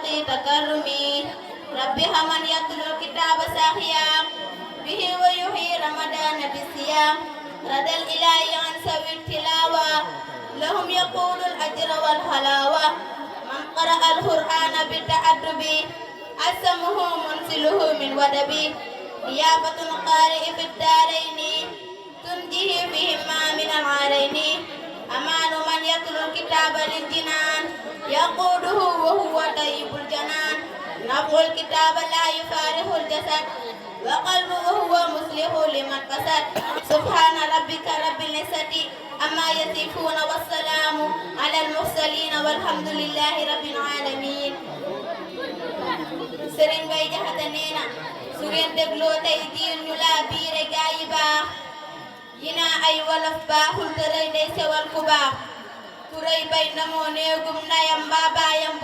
باقي تكرمي ربي من يتلو الكتاب ساخيا به ويحيي رمضان بالصيام رضى الإله عن سوي التلاوة لهم يقول الأجر والحلاوة من قرأ القرآن بالتأدب أسمه منزله من ودبي نيابة القارئ في الدارين تنجيه بهما من العارين أمان من يتلو الكتاب للجنان يقوده وهو طيب الجنان نفع الكتاب لا يفارق الجسد وقلبه وهو مصلح لمن قصد سبحان ربك رب العزة أما يصفون والسلام على المرسلين والحمد لله رب العالمين Sëriñ Bay Jaxate nee na su ngeen dégloo tey diir ñu laa biire gaa yi baax yi naa ay wolof baaxul te rëy day sewal ku baax ku rëy bay ndamoo néegum ndayam mbaa baayam